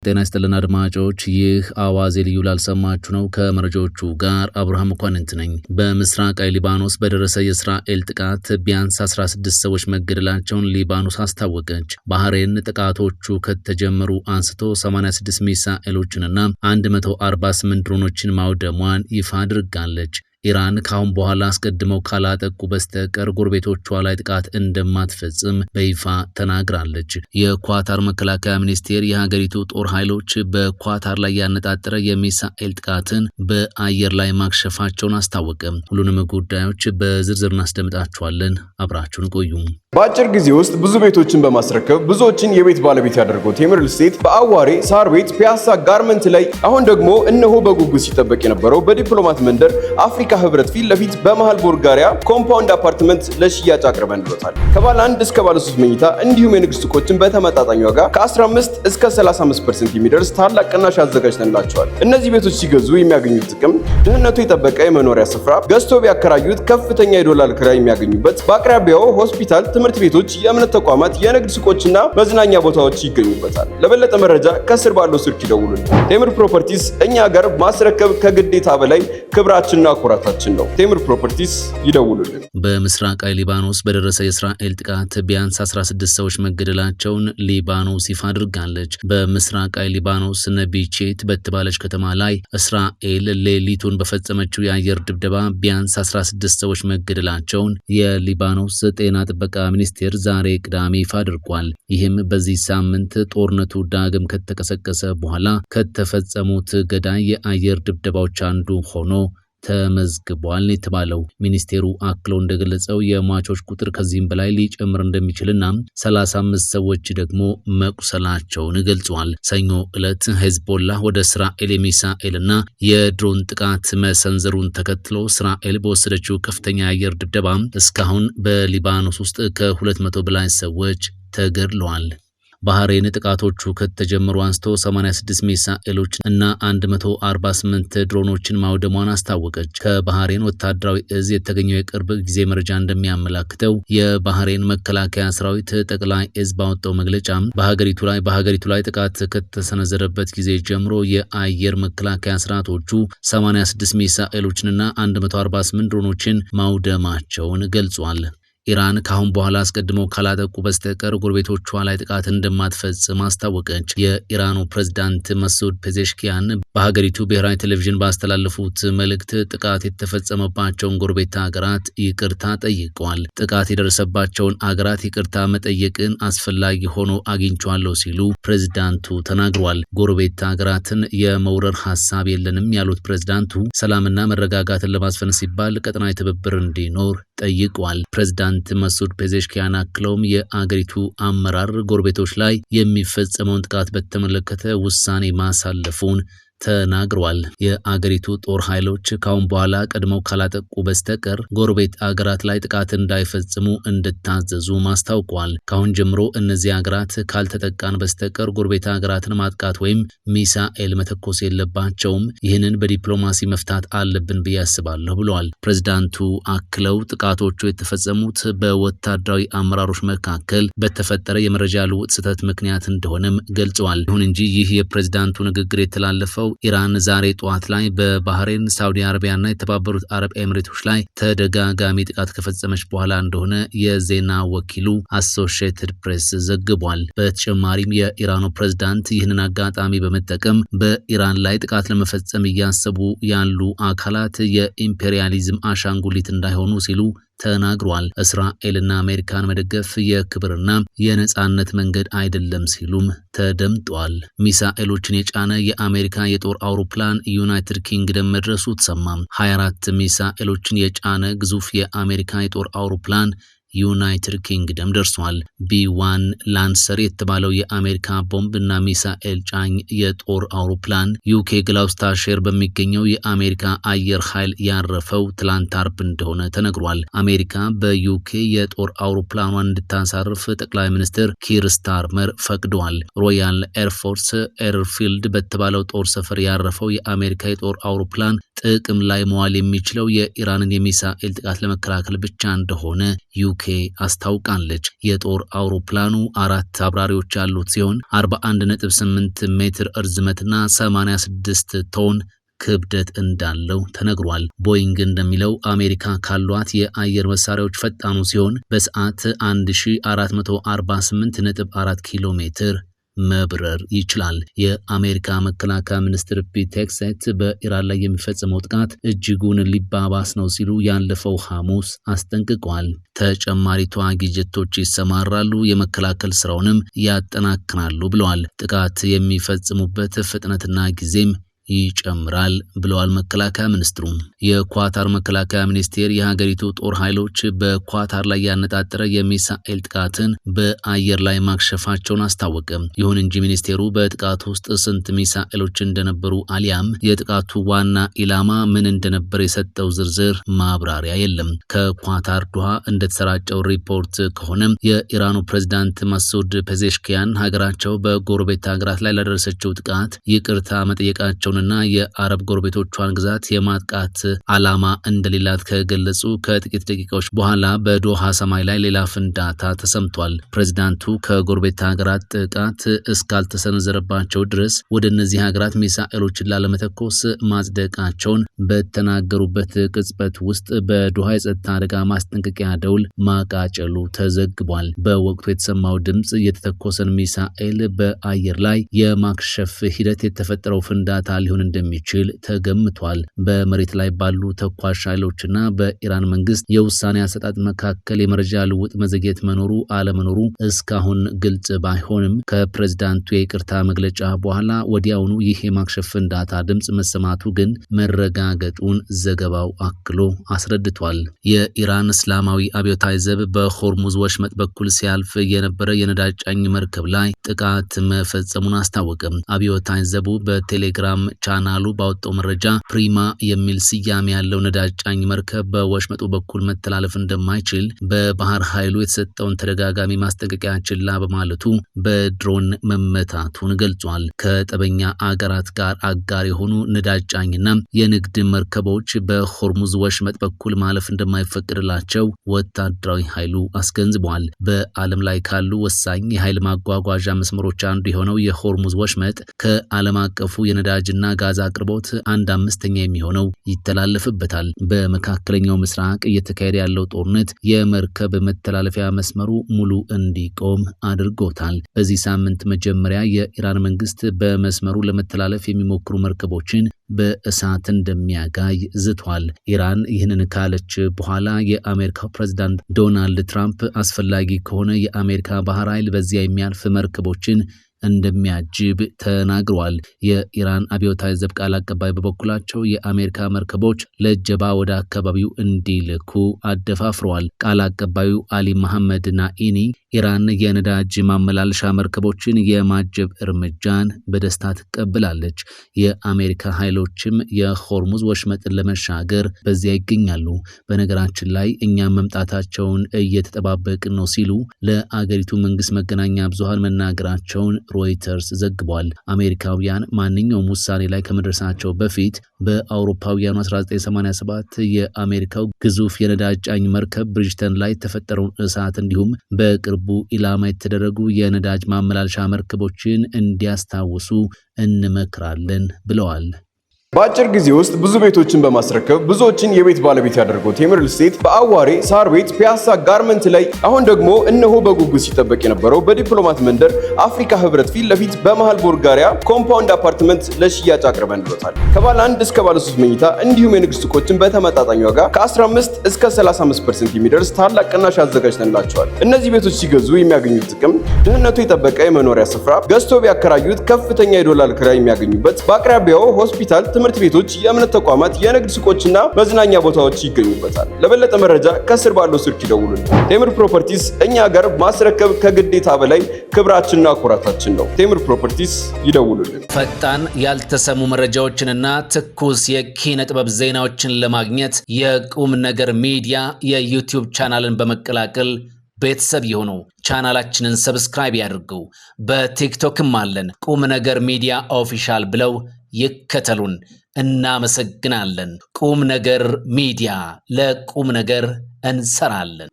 ጤና ይስጥልን አድማጮች፣ ይህ አዋዜ ልዩ ላልሰማችሁ ነው። ከመረጃዎቹ ጋር አብርሃም መኳንንት ነኝ። በምስራቃዊ ሊባኖስ በደረሰ የእስራኤል ጥቃት ቢያንስ 16 ሰዎች መገደላቸውን ሊባኖስ አስታወቀች። ባህሬን ጥቃቶቹ ከተጀመሩ አንስቶ 86 ሚሳኤሎችንና 148 ድሮኖችን ማውደሟን ይፋ አድርጋለች። ኢራን ካሁን በኋላ አስቀድመው ካላጠቁ በስተቀር ጎረቤቶቿ ላይ ጥቃት እንደማትፈጽም በይፋ ተናግራለች። የኳታር መከላከያ ሚኒስቴር የሀገሪቱ ጦር ኃይሎች በኳታር ላይ ያነጣጠረ የሚሳኤል ጥቃትን በአየር ላይ ማክሸፋቸውን አስታወቀ። ሁሉንም ጉዳዮች በዝርዝር እናስደምጣችኋለን። አብራችሁን ቆዩ። በአጭር ጊዜ ውስጥ ብዙ ቤቶችን በማስረከብ ብዙዎችን የቤት ባለቤት ያደርገው ቴምር ሪል ስቴት በአዋሬ ሳር ቤት ፒያሳ ጋርመንት ላይ አሁን ደግሞ እነሆ በጉጉት ሲጠበቅ የነበረው በዲፕሎማት መንደር አፍሪካ ህብረት ፊት ለፊት በመሃል ቦልጋሪያ ኮምፓውንድ አፓርትመንት ለሽያጭ አቅርበንልዎታል። ከባለ 1 እስከ ባለ 3 መኝታ እንዲሁም የንግድ ሱቆችን በተመጣጣኝ ዋጋ ከ15 እስከ 35% የሚደርስ ታላቅ ቅናሽ አዘጋጅተንላቸዋል። እነዚህ ቤቶች ሲገዙ የሚያገኙት ጥቅም ደህንነቱ የጠበቀ የመኖሪያ ስፍራ፣ ገዝቶ ቢያከራዩት ከፍተኛ የዶላር ክራይ የሚያገኙበት፣ በአቅራቢያው ሆስፒታል፣ ትምህርት ቤቶች፣ የእምነት ተቋማት፣ የንግድ ሱቆችና መዝናኛ ቦታዎች ይገኙበታል። ለበለጠ መረጃ ከስር ባለው ስልክ ይደውሉልን። ቴምር ፕሮፐርቲስ እኛ ጋር ማስረከብ ከግዴታ በላይ ክብራችንና ኩራታችን ነው። ቴምር ፕሮፐርቲስ ይደውሉልን። በምስራቃዊ ሊባኖስ በደረሰ የእስራኤል ጥቃት ቢያንስ 16 ሰዎች መገደላቸውን ሊባኖስ ይፋ አድርጋለች። በምስራቃዊ ሊባኖስ ነቢቼት በተባለች ከተማ ላይ እስራኤል ሌሊቱን በፈጸመችው የአየር ድብደባ ቢያንስ 16 ሰዎች መገደላቸውን የሊባኖስ ጤና ጥበቃ ሚኒስቴር ዛሬ ቅዳሜ ይፋ አድርጓል። ይህም በዚህ ሳምንት ጦርነቱ ዳግም ከተቀሰቀሰ በኋላ ከተፈጸሙት ገዳይ የአየር ድብደባዎች አንዱ ሆኖ ተመዝግቧል የተባለው ሚኒስቴሩ አክሎ እንደገለጸው የሟቾች ቁጥር ከዚህም በላይ ሊጨምር እንደሚችልና 35 ሰዎች ደግሞ መቁሰላቸውን ገልጿል። ሰኞ ዕለት ሄዝቦላ ወደ እስራኤል የሚሳኤልና የድሮን ጥቃት መሰንዘሩን ተከትሎ እስራኤል በወሰደችው ከፍተኛ የአየር ድብደባ እስካሁን በሊባኖስ ውስጥ ከ200 በላይ ሰዎች ተገድለዋል። ባህሬን ጥቃቶቹ ከተጀመሩ አንስቶ 86 ሚሳኤሎች እና 148 ድሮኖችን ማውደሟን አስታወቀች። ከባህሬን ወታደራዊ እዝ የተገኘው የቅርብ ጊዜ መረጃ እንደሚያመላክተው የባህሬን መከላከያ ሰራዊት ጠቅላይ እዝ ባወጣው መግለጫ በሀገሪቱ ላይ ጥቃት ከተሰነዘረበት ጊዜ ጀምሮ የአየር መከላከያ ስርዓቶቹ 86 ሚሳኤሎችንና 148 ድሮኖችን ማውደማቸውን ገልጿል። ኢራን ካሁን በኋላ አስቀድመው ካላጠቁ በስተቀር ጎረቤቶቿ ላይ ጥቃት እንደማትፈጽም አስታወቀች። የኢራኑ ፕሬዝዳንት መሱድ ፔዜሽኪያን በሀገሪቱ ብሔራዊ ቴሌቪዥን ባስተላለፉት መልእክት ጥቃት የተፈጸመባቸውን ጎረቤት ሀገራት ይቅርታ ጠይቀዋል። ጥቃት የደረሰባቸውን ሀገራት ይቅርታ መጠየቅን አስፈላጊ ሆኖ አግኝቻለሁ ሲሉ ፕሬዝዳንቱ ተናግረዋል። ጎረቤት ሀገራትን የመውረር ሀሳብ የለንም ያሉት ፕሬዝዳንቱ ሰላምና መረጋጋትን ለማስፈን ሲባል ቀጠናዊ ትብብር እንዲኖር ጠይቀዋል። ፕሬዝዳንት መሱድ ፔዜሽኪያን አክለውም የአገሪቱ አመራር ጎረቤቶች ላይ የሚፈጸመውን ጥቃት በተመለከተ ውሳኔ ማሳለፉን ተናግሯል። የአገሪቱ ጦር ኃይሎች ካሁን በኋላ ቀድመው ካላጠቁ በስተቀር ጎረቤት አገራት ላይ ጥቃት እንዳይፈጽሙ እንድታዘዙ ማስታውቋል። ካሁን ጀምሮ እነዚህ አገራት ካልተጠቃን በስተቀር ጎረቤት አገራትን ማጥቃት ወይም ሚሳኤል መተኮስ የለባቸውም። ይህንን በዲፕሎማሲ መፍታት አለብን ብዬ አስባለሁ ብለዋል። ፕሬዝዳንቱ አክለው ጥቃቶቹ የተፈጸሙት በወታደራዊ አመራሮች መካከል በተፈጠረ የመረጃ ልውውጥ ስህተት ምክንያት እንደሆነም ገልጸዋል። ይሁን እንጂ ይህ የፕሬዝዳንቱ ንግግር የተላለፈው ኢራን ዛሬ ጠዋት ላይ በባህሬን፣ ሳውዲ አረቢያና የተባበሩት አረብ ኤሚሬቶች ላይ ተደጋጋሚ ጥቃት ከፈጸመች በኋላ እንደሆነ የዜና ወኪሉ አሶሺየትድ ፕሬስ ዘግቧል። በተጨማሪም የኢራኑ ፕሬዝዳንት ይህንን አጋጣሚ በመጠቀም በኢራን ላይ ጥቃት ለመፈጸም እያሰቡ ያሉ አካላት የኢምፔሪያሊዝም አሻንጉሊት እንዳይሆኑ ሲሉ ተናግሯል። እስራኤልና አሜሪካን መደገፍ የክብርና የነጻነት መንገድ አይደለም ሲሉም ተደምጧል። ሚሳኤሎችን የጫነ የአሜሪካ የጦር አውሮፕላን ዩናይትድ ኪንግደም መድረሱ ተሰማም። 24 ሚሳኤሎችን የጫነ ግዙፍ የአሜሪካ የጦር አውሮፕላን ዩናይትድ ኪንግደም ደርሷል። ቢ1 ላንሰር የተባለው የአሜሪካ ቦምብ እና ሚሳኤል ጫኝ የጦር አውሮፕላን ዩኬ ግላውስታሼር በሚገኘው የአሜሪካ አየር ኃይል ያረፈው ትላንት አርብ እንደሆነ ተነግሯል። አሜሪካ በዩኬ የጦር አውሮፕላኗን እንድታሳርፍ ጠቅላይ ሚኒስትር ኪር ስታርመር ፈቅደዋል። ሮያል ኤርፎርስ ኤርፊልድ በተባለው ጦር ሰፈር ያረፈው የአሜሪካ የጦር አውሮፕላን ጥቅም ላይ መዋል የሚችለው የኢራንን የሚሳኤል ጥቃት ለመከላከል ብቻ እንደሆነ ዩኬ ዩኬ አስታውቃለች። የጦር አውሮፕላኑ 4 አብራሪዎች ያሉት ሲሆን 41.8 ሜትር እርዝመትና 86 ቶን ክብደት እንዳለው ተነግሯል። ቦይንግ እንደሚለው አሜሪካ ካሏት የአየር መሳሪያዎች ፈጣኑ ሲሆን በሰዓት 1448.4 ኪሎ ሜትር መብረር ይችላል። የአሜሪካ መከላከያ ሚኒስትር ፒት ሄግሴት በኢራን ላይ የሚፈጸመው ጥቃት እጅጉን ሊባባስ ነው ሲሉ ያለፈው ሐሙስ አስጠንቅቀዋል። ተጨማሪ ተዋጊ ጀቶች ይሰማራሉ፣ የመከላከል ስራውንም ያጠናክራሉ ብለዋል። ጥቃት የሚፈጽሙበት ፍጥነትና ጊዜም ይጨምራል ብለዋል መከላከያ ሚኒስትሩ። የኳታር መከላከያ ሚኒስቴር የሀገሪቱ ጦር ኃይሎች በኳታር ላይ ያነጣጠረ የሚሳኤል ጥቃትን በአየር ላይ ማክሸፋቸውን አስታወቀ። ይሁን እንጂ ሚኒስቴሩ በጥቃቱ ውስጥ ስንት ሚሳኤሎች እንደነበሩ አሊያም የጥቃቱ ዋና ኢላማ ምን እንደነበር የሰጠው ዝርዝር ማብራሪያ የለም። ከኳታር ዶሃ እንደተሰራጨው ሪፖርት ከሆነም የኢራኑ ፕሬዝዳንት ማሱድ ፔዜሽኪያን ሀገራቸው በጎረቤት ሀገራት ላይ ላደረሰችው ጥቃት ይቅርታ መጠየቃቸው እና የአረብ ጎረቤቶቿን ግዛት የማጥቃት ዓላማ እንደሌላት ከገለጹ ከጥቂት ደቂቃዎች በኋላ በዶሃ ሰማይ ላይ ሌላ ፍንዳታ ተሰምቷል። ፕሬዝዳንቱ ከጎረቤት ሀገራት ጥቃት እስካልተሰነዘረባቸው ድረስ ወደ እነዚህ ሀገራት ሚሳኤሎችን ላለመተኮስ ማጽደቃቸውን በተናገሩበት ቅጽበት ውስጥ በዶሃ የጸጥታ አደጋ ማስጠንቀቂያ ደውል ማቃጨሉ ተዘግቧል። በወቅቱ የተሰማው ድምፅ የተተኮሰን ሚሳኤል በአየር ላይ የማክሸፍ ሂደት የተፈጠረው ፍንዳታ ሊሆን እንደሚችል ተገምቷል። በመሬት ላይ ባሉ ተኳሽ ኃይሎችና በኢራን መንግስት የውሳኔ አሰጣጥ መካከል የመረጃ ልውውጥ መዘግየት መኖሩ አለመኖሩ እስካሁን ግልጽ ባይሆንም ከፕሬዝዳንቱ የይቅርታ መግለጫ በኋላ ወዲያውኑ ይህ የማክሸፍ ፍንዳታ ድምፅ መሰማቱ ግን መረጋገጡን ዘገባው አክሎ አስረድቷል። የኢራን እስላማዊ አብዮታዊ ዘብ በሆርሙዝ ወሽመጥ በኩል ሲያልፍ የነበረ የነዳጅ ጫኝ መርከብ ላይ ጥቃት መፈጸሙን አስታወቀም። አብዮታዊ ዘቡ በቴሌግራም ቻናሉ ባወጣው መረጃ ፕሪማ የሚል ስያሜ ያለው ነዳጅ ጫኝ መርከብ በወሽመጡ በኩል መተላለፍ እንደማይችል በባህር ኃይሉ የተሰጠውን ተደጋጋሚ ማስጠንቀቂያ ችላ በማለቱ በድሮን መመታቱን ገልጿል። ከጠበኛ አገራት ጋር አጋር የሆኑ ነዳጅ ጫኝና የንግድ መርከቦች በሆርሙዝ ወሽመጥ በኩል ማለፍ እንደማይፈቅድላቸው ወታደራዊ ኃይሉ አስገንዝቧል። በዓለም ላይ ካሉ ወሳኝ የኃይል ማጓጓዣ መስመሮች አንዱ የሆነው የሆርሙዝ ወሽመጥ ከዓለም አቀፉ የነዳጅና ጋዝ አቅርቦት 1/5 የሚሆነው ይተላለፍበታል። በመካከለኛው ምስራቅ እየተካሄደ ያለው ጦርነት የመርከብ መተላለፊያ መስመሩ ሙሉ እንዲቆም አድርጎታል። በዚህ ሳምንት መጀመሪያ የኢራን መንግስት በመስመሩ ለመተላለፍ የሚሞክሩ መርከቦችን በእሳት እንደሚያጋይ ዝቷል። ኢራን ይህንን ካለች በኋላ የአሜሪካው ፕሬዝዳንት ዶናልድ ትራምፕ አስፈላጊ ከሆነ የአሜሪካ ባህር ኃይል በዚያ የሚያልፍ መርከቦችን እንደሚያጅብ ተናግሯል። የኢራን አብዮታዊ ዘብ ቃል አቀባይ በበኩላቸው የአሜሪካ መርከቦች ለእጀባ ወደ አካባቢው እንዲልኩ አደፋፍረዋል። ቃል አቀባዩ አሊ መሐመድ ናኢኒ ኢራን የነዳጅ ማመላለሻ መርከቦችን የማጀብ እርምጃን በደስታ ትቀበላለች። የአሜሪካ ኃይሎችም የሆርሙዝ ወሽመጥን ለመሻገር በዚያ ይገኛሉ። በነገራችን ላይ እኛም መምጣታቸውን እየተጠባበቅን ነው ሲሉ ለአገሪቱ መንግስት መገናኛ ብዙሃን መናገራቸውን ሮይተርስ ዘግቧል። አሜሪካውያን ማንኛውም ውሳኔ ላይ ከመድረሳቸው በፊት በአውሮፓውያኑ 1987 የአሜሪካው ግዙፍ የነዳጅ ጫኝ መርከብ ብሪጅተን ላይ የተፈጠረውን እሳት እንዲሁም በቅርቡ ኢላማ የተደረጉ የነዳጅ ማመላለሻ መርከቦችን እንዲያስታውሱ እንመክራለን ብለዋል። በአጭር ጊዜ ውስጥ ብዙ ቤቶችን በማስረከብ ብዙዎችን የቤት ባለቤት ያደርገው ቴምር ሪል ስቴት በአዋሬ ሳር ቤት ፒያሳ ጋርመንት ላይ አሁን ደግሞ እነሆ በጉጉት ሲጠበቅ የነበረው በዲፕሎማት መንደር አፍሪካ ህብረት ፊት ለፊት በመሃል ቦልጋሪያ ኮምፓውንድ አፓርትመንት ለሽያጭ አቅርበንልዎታል። ከባለ 1 እስከ ባለ 3 መኝታ እንዲሁም የንግድ ሱቆችን በተመጣጣኝ ዋጋ ከ15 እስከ 35% የሚደርስ ታላቅ ቅናሽ አዘጋጅተንላቸዋል። እነዚህ ቤቶች ሲገዙ የሚያገኙት ጥቅም ደህንነቱ የጠበቀ የመኖሪያ ስፍራ፣ ገዝቶ ቢያከራዩት ከፍተኛ የዶላር ክራይ የሚያገኙበት፣ በአቅራቢያው ሆስፒታል፣ ትምህርት ቤቶች፣ የእምነት ተቋማት፣ የንግድ ሱቆችና መዝናኛ ቦታዎች ይገኙበታል። ለበለጠ መረጃ ከስር ባለው ስልክ ይደውሉልን። ቴምር ፕሮፐርቲስ እኛ ጋር ማስረከብ ከግዴታ በላይ ክብራችንና ኩራታችን ነው። ቴምር ፕሮፐርቲስ ይደውሉልን። ፈጣን ያልተሰሙ መረጃዎችንና ትኩስ የኪነ ጥበብ ዜናዎችን ለማግኘት የቁም ነገር ሚዲያ የዩቲዩብ ቻናልን በመቀላቀል ቤተሰብ የሆኑ ቻናላችንን ሰብስክራይብ ያድርጉ። በቲክቶክም አለን። ቁም ነገር ሚዲያ ኦፊሻል ብለው ይከተሉን። እናመሰግናለን። ቁም ነገር ሚዲያ፣ ለቁም ነገር እንሰራለን።